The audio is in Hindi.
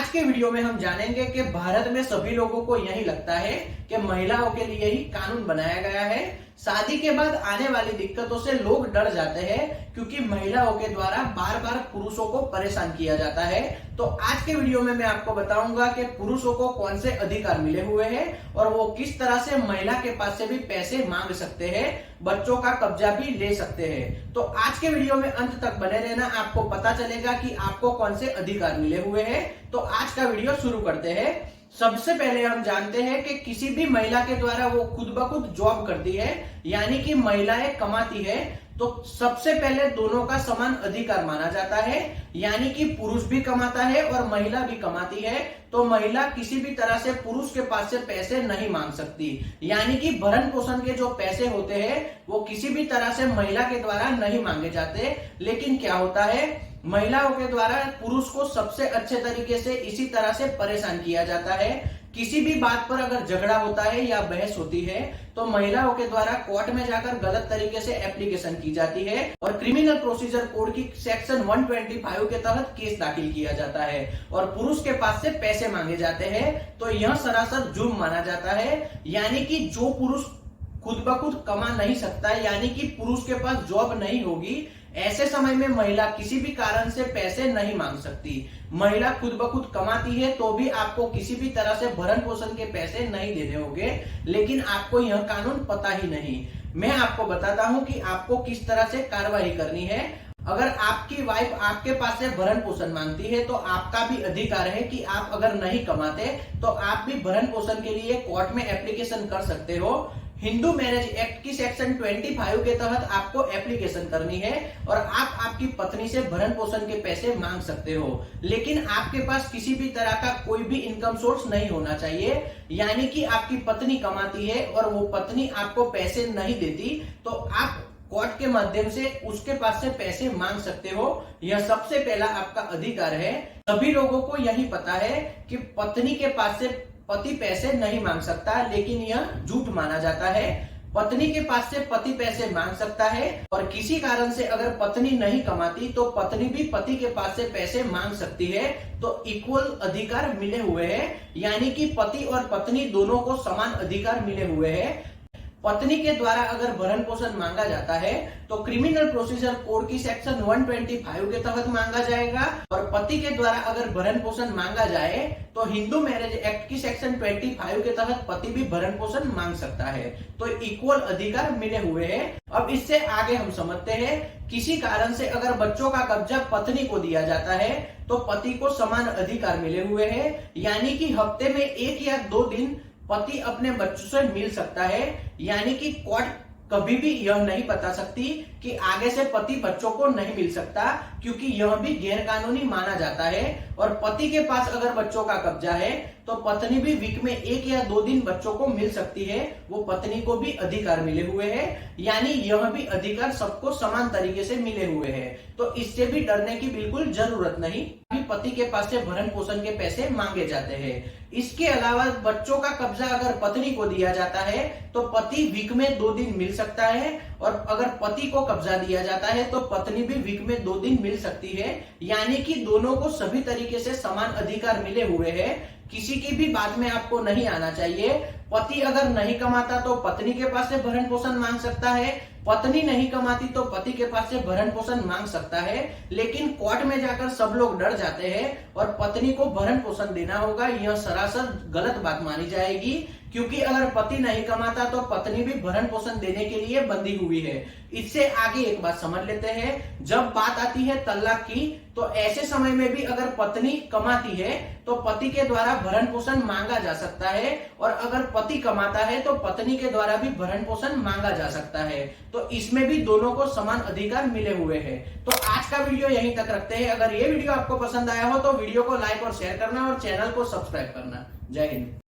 आज के वीडियो में हम जानेंगे कि भारत में सभी लोगों को यही लगता है कि महिलाओं के लिए ही कानून बनाया गया है। शादी के बाद आने वाली दिक्कतों से लोग डर जाते हैं क्योंकि महिलाओं के द्वारा बार बार पुरुषों को परेशान किया जाता है। तो आज के वीडियो में मैं आपको बताऊंगा कि पुरुषों को कौन से अधिकार मिले हुए हैं और वो किस तरह से महिला के पास से भी पैसे मांग सकते हैं, बच्चों का कब्जा भी ले सकते हैं। तो आज के वीडियो में अंत तक बने रहना, आपको पता चलेगा कि आपको कौन से अधिकार मिले हुए हैं। तो आज का वीडियो शुरू करते हैं। सबसे पहले हम जानते हैं कि किसी भी महिला के द्वारा वो खुद ब खुद जॉब करती है, यानी कि महिलाएं कमाती है, तो सबसे पहले दोनों का समान अधिकार माना जाता है, यानी कि पुरुष भी कमाता है और महिला भी कमाती है। तो महिला किसी भी तरह से पुरुष के पास से पैसे नहीं मांग सकती, यानी कि भरण पोषण के जो पैसे होते हैं वो किसी भी तरह से महिला के द्वारा नहीं मांगे जाते। लेकिन क्या होता है, महिलाओं के द्वारा पुरुष को सबसे अच्छे तरीके से इसी तरह से परेशान किया जाता है। किसी भी बात पर अगर झगड़ा होता है या बहस होती है तो महिलाओं के द्वारा कोर्ट में जाकर गलत तरीके से एप्लीकेशन की जाती है और क्रिमिनल प्रोसीजर कोड की सेक्शन 125 के तहत केस दाखिल किया जाता है और पुरुष के पास से पैसे मांगे जाते हैं। तो यह सरासर जुर्म माना जाता है, यानी कि जो पुरुष खुद ब खुद कमा नहीं सकता, यानी कि पुरुष के पास जॉब नहीं होगी, ऐसे समय में महिला किसी भी कारण से पैसे नहीं मांग सकती। महिला खुद ब खुद कमाती है तो भी आपको किसी भी तरह से भरण पोषण के पैसे नहीं देने होंगे, लेकिन आपको यह कानून पता ही नहीं। मैं आपको बताता हूं कि आपको किस तरह से कार्रवाई करनी है। अगर आपकी वाइफ आपके पास से भरण पोषण मांगती है तो आपका भी अधिकार है कि आप अगर नहीं कमाते तो आप भी भरण पोषण के लिए कोर्ट में एप्लीकेशन कर सकते हो। हिंदू मैरिज एक्ट की सेक्शन 25 के तहत आपको एप्लीकेशन करनी है और आप आपकी पत्नी से भरण पोषण के पैसे मांग सकते हो, लेकिन आपके पास किसी भी तरह का कोई भी इनकम सोर्स नहीं होना चाहिए, यानी कि आपकी पत्नी कमाती है और वो पत्नी आपको पैसे नहीं देती तो आप कोर्ट के माध्यम से उसके पास से पैसे मांग सकते हो। यह सबसे पहला आपका अधिकार है। सभी लोगों को यही पता है कि पत्नी के पास से पति पैसे नहीं मांग सकता, लेकिन यह झूठ माना जाता है। पत्नी के पास से पति पैसे मांग सकता है और किसी कारण से अगर पत्नी नहीं कमाती तो पत्नी भी पति के पास से पैसे मांग सकती है। तो इक्वल अधिकार मिले हुए हैं, यानी कि पति और पत्नी दोनों को समान अधिकार मिले हुए हैं। पत्नी के द्वारा अगर भरण पोषण मांगा जाता है तो क्रिमिनल प्रोसीजर कोड की सेक्शन 125 के तहत मांगा जाएगा और पति के द्वारा अगर भरण पोषण मांगा जाए तो हिंदू मैरिज एक्ट की सेक्शन 25 के तहत पति भी भरण पोषण मांग सकता है। तो इक्वल अधिकार मिले हुए हैं। अब इससे आगे हम समझते हैं, किसी कारण से अगर बच्चों का कब्जा पत्नी को दिया जाता है तो पति को समान अधिकार मिले हुए हैं, यानी कि हफ्ते में 1 या 2 दिन पति अपने बच्चों से मिल सकता है, यानी कि कोर्ट कभी भी यह नहीं बता सकती कि आगे से पति बच्चों को नहीं मिल सकता, क्योंकि यह भी गैर कानूनी माना जाता है। और पति के पास अगर बच्चों का कब्जा है तो पत्नी भी वीक में 1 या 2 दिन बच्चों को मिल सकती है, वो पत्नी को भी अधिकार मिले हुए हैं, यानी यह भी अधिकार सबको समान तरीके से मिले हुए हैं। तो इससे भी डरने की बिल्कुल जरूरत नहीं। पति के पास से भरण पोषण के पैसे मांगे जाते हैं। इसके अलावा बच्चों का कब्जा अगर पत्नी को दिया जाता है तो पति वीक में 2 दिन मिल सकता है और अगर पति को कब्जा दिया जाता है तो पत्नी भी वीक में 2 दिन मिल सकती है, यानी कि दोनों को सभी तरीके से समान अधिकार मिले हुए हैं। किसी की भी बात में आपको नहीं आना चाहिए। पति अगर नहीं कमाता तो पत्नी के पास से भरण पोषण मांग सकता है, पत्नी नहीं कमाती तो पति के पास से भरण पोषण मांग सकता है, लेकिन कोर्ट में जाकर सब लोग डर जाते हैं और पत्नी को भरण पोषण देना होगा, यह सरासर गलत बात मानी जाएगी, क्योंकि अगर पति नहीं कमाता तो पत्नी भी भरण पोषण देने के लिए बंधी हुई है। इससे आगे एक बात समझ लेते हैं, जब बात आती है तलाक की तो ऐसे समय में भी अगर पत्नी कमाती है तो पति के द्वारा भरण पोषण मांगा जा सकता है और अगर पति कमाता है तो पत्नी के द्वारा भी भरण पोषण मांगा जा सकता है। तो इसमें भी दोनों को समान अधिकार मिले हुए हैं। तो आज का वीडियो यहीं तक रखते हैं। अगर ये वीडियो आपको पसंद आया हो तो वीडियो को लाइक और शेयर करना और चैनल को सब्सक्राइब करना। जय हिंद।